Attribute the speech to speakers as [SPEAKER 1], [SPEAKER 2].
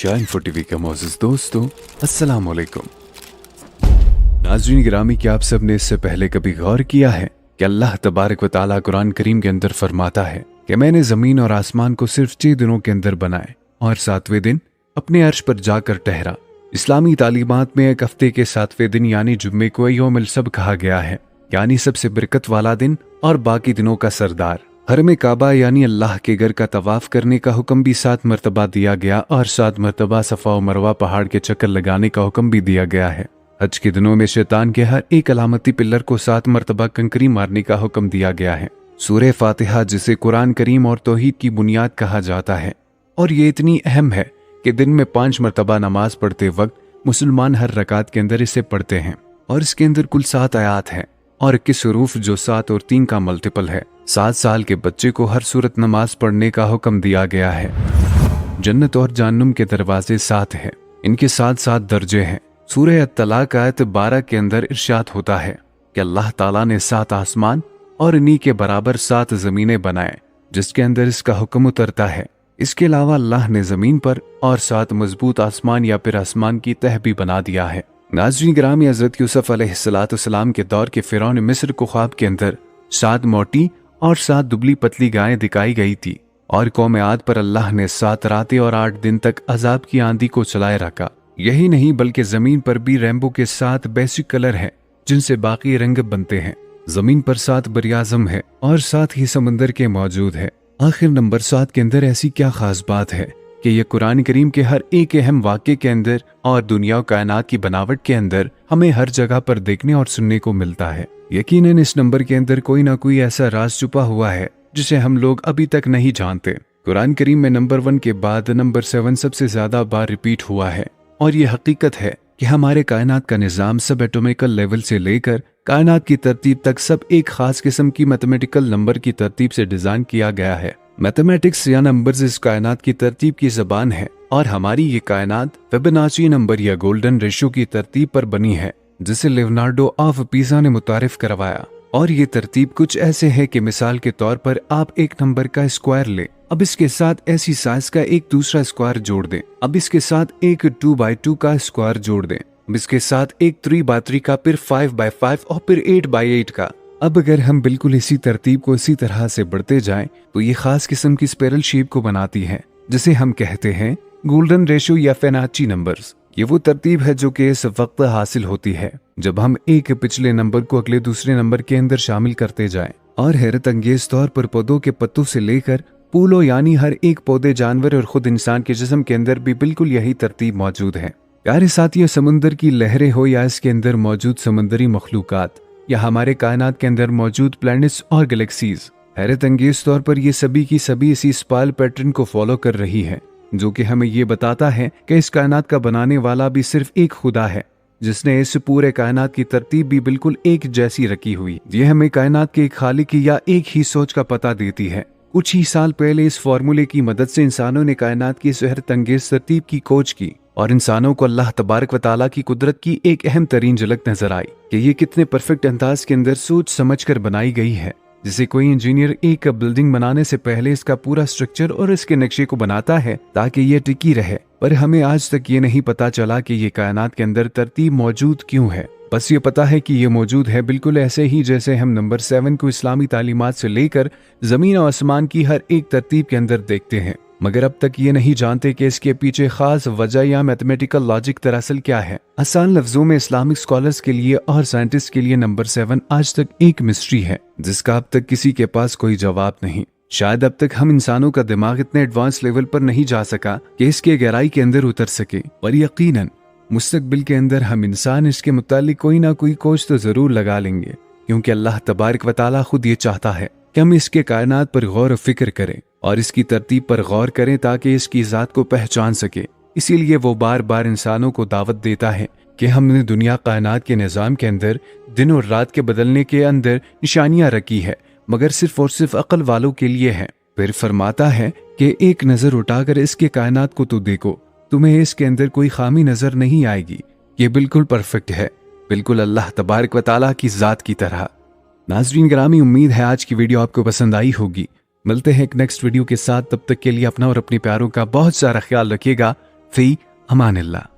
[SPEAKER 1] Shine for TV के मोअज़्ज़िज़ दोस्तों, अस्सलाम वालेकुम। नाज़रीन गिरामी, क्या आप सब ने इससे पहले कभी गौर किया है कि अल्लाह तबारक व तआला कुरान करीम के अंदर फरमाता है कि मैंने ज़मीन और आसमान को सिर्फ 6 दिनों के अंदर बनाए और 7वें दिन अपने अर्श पर जाकर ठहरा। इस्लामी तालीमात में एक हफ्ते के 7वें दिन यानी जुम्मे को यौमुल सब कहा गया है, यानी सबसे बरकत वाला दिन और बाकी दिनों का सरदार। हरम काबा यानी अल्लाह के घर का तवाफ करने का हुक्म भी 7 मरतबा दिया गया और 7 मरतबा सफ़ा व मरवा पहाड़ के चक्कर लगाने का हुक्म भी दिया गया है। हज के दिनों में शैतान के हर एक अलामती पिल्लर को 7 मरतबा कंकरी मारने का हुक्म दिया गया है। सूरह फातिहा, जिसे कुरान करीम और तौहीद की बुनियाद कहा जाता है, और ये इतनी अहम है कि दिन में 5 मरतबा नमाज पढ़ते वक्त मुसलमान हर रकात के अंदर इसे पढ़ते हैं। और इसके अंदर कुल 7 आयात हैं और 21 हरूफ जो 7 और 3 का मल्टीपल है। 7 साल के बच्चे को हर सूरत नमाज पढ़ने का हुक्म दिया गया है। जन्नत और जहन्नुम के दरवाजे 7 हैं, इनके 7 दर्जे हैं। सूरह अत-तलाक आयत 12 के अंदर इरशाद होता है कि अल्लाह ताला ने 7 आसमान और इन्हीं के बराबर 7 जमीनें बनाए जिसके अंदर इसका हुक्म उतरता है। इसके अलावा अल्लाह ने जमीन पर और 7 मजबूत आसमान या फिर आसमान की तह भी बना दिया है। नाज़रीन गिरामी, हज़रत यूसुफ अलैहिस्सलाम के दौर के फिरौन मिस्र को ख्वाब के अंदर 7 मोटी और 7 दुबली पतली गायें दिखाई गई थी और कौम आद पर अल्लाह ने 7 रातें और 8 दिन तक अजाब की आंधी को चलाए रखा। यही नहीं बल्कि जमीन पर भी रेनबो के 7 बेसिक कलर हैं जिनसे बाकी रंग बनते हैं। जमीन पर 7 बरियाज़म है और 7 ही समंदर के मौजूद है। आखिर नंबर 7 के अंदर ऐसी क्या खास बात है कि यह कुरान करीम के हर एक अहम वाक़े के अंदर और दुनिया और कायनात की बनावट के अंदर हमें हर जगह पर देखने और सुनने को मिलता है। यकीनन इस नंबर के अंदर कोई ना कोई ऐसा राज छुपा हुआ है जिसे हम लोग अभी तक नहीं जानते। कुरान करीम में नंबर 1 के बाद नंबर 7 सबसे ज्यादा बार रिपीट हुआ है और ये हकीकत है कि हमारे कायनात का निज़ाम सब एटॉमिकल लेवल से लेकर कायनात की तरतीब तक सब एक खास किस्म की मैथमेटिकल नंबर की तरतीब से डिजाइन किया गया है। मैथमेटिक्स या नंबर्स इस कायनात की तरतीब की जबान है और हमारी ये कायनात फिबोनाची नंबर या गोल्डन रेशो की तरतीब पर बनी है जिसे लियोनार्डो ऑफ पिसा ने मुतारिफ करवाया। और ये तरतीब कुछ ऐसे है कि मिसाल के तौर पर आप एक नंबर का स्क्वायर ले, अब इसके साथ ऐसी साइज का एक दूसरा स्क्वायर जोड़ दें, अब इसके साथ एक 2x2 का स्क्वायर जोड़ दें, अब इसके साथ एक 3x3 का, फिर 5x5 और फिर 8x8 का। अब अगर हम बिल्कुल इसी तरतीब को इसी तरह से बढ़ते जाएं तो ये खास किस्म की स्पाइरल शेप को बनाती है जिसे हम कहते हैं गोल्डन रेशो या फिबोनाची नंबर्स। ये वो तरतीब है जो कि इस वक्त हासिल होती है जब हम एक पिछले नंबर को अगले दूसरे नंबर के अंदर शामिल करते जाएं। और हैरत अंगेज तौर पर पौधों के पत्तों से लेकर फूलों यानी हर एक पौधे, जानवर और खुद इंसान के जिस्म के अंदर भी बिल्कुल यही तरतीब मौजूद है। प्यारे साथियों, समुंदर की लहरें हो या इसके अंदर मौजूद समुंदरी मखलूकात या हमारे कायनात के अंदर मौजूद प्लैनेट्स और गैलेक्सीज, हैरत अंगेज तौर पर ये सभी की सभी इसी स्पाइरल पैटर्न को फॉलो कर रही है जो कि हमें ये बताता है कि इस कायनात का बनाने वाला भी सिर्फ एक खुदा है जिसने इस पूरे कायनात की तरतीब भी बिल्कुल एक जैसी रखी हुई। ये हमें कायनात के एक खालिक या एक ही सोच का पता देती है। कुछ ही साल पहले इस फार्मूले की मदद से इंसानों ने कायनात की इस हैरत अंगेज तरतीब की खोज की और इंसानों को अल्लाह तबारक व तआला की कुदरत की एक अहम तरीन झलक नजर आई कि ये कितने परफेक्ट अंदाज के अंदर सोच समझ कर बनाई गई है। जिसे कोई इंजीनियर एक बिल्डिंग बनाने से पहले इसका पूरा स्ट्रक्चर और इसके नक्शे को बनाता है ताकि ये टिकी रहे, पर हमें आज तक ये नहीं पता चला कि ये कायनात के अंदर तरतीब मौजूद क्यों है। बस ये पता है कि ये मौजूद है बिल्कुल ऐसे ही जैसे हम नंबर 7 को इस्लामी तालीमात से लेकर जमीन और आसमान की हर एक तरतीब के अंदर देखते हैं, मगर अब तक ये नहीं जानते कि इसके पीछे खास वजह या मैथमेटिकल लॉजिक दरअसल क्या है। आसान लफ्जों में इस्लामिक स्कॉलर्स के लिए और साइंटिस्ट के लिए नंबर 7 आज तक एक मिस्ट्री है जिसका अब तक किसी के पास कोई जवाब नहीं। शायद अब तक हम इंसानों का दिमाग इतने एडवांस लेवल पर नहीं जा सका कि इसके गहराई के अंदर उतर सके, पर यकीनन मुस्तकबिल के अंदर हम इंसान इसके मुतालिक कोई ना कोई खोज तो जरूर लगा लेंगे, क्योंकि अल्लाह तबारक व तआला खुद ये चाहता है कि हम इसके कायनात पर गौर व फिक्र करें और इसकी तरतीब पर गौर करें ताकि इसकी ज़ात को पहचान सके। इसीलिए वो बार बार इंसानों को दावत देता है कि हमने दुनिया कायनात के निज़ाम के अंदर दिन और रात के बदलने के अंदर निशानियां रखी है, मगर सिर्फ और सिर्फ अक्ल वालों के लिए है। फिर फरमाता है कि एक नज़र उठाकर इसके कायनात को तो देखो, तुम्हें इसके अंदर कोई खामी नजर नहीं आएगी। ये बिल्कुल परफेक्ट है, बिल्कुल अल्लाह तबारक व तआला की ज़ात की तरह। नाज़रीन गिरामी, उम्मीद है आज की वीडियो आपको पसंद आई होगी। मिलते हैं एक नेक्स्ट वीडियो के साथ, तब तक के लिए अपना और अपने प्यारों का बहुत सारा ख्याल रखिएगा। फी अमानिल्लाह।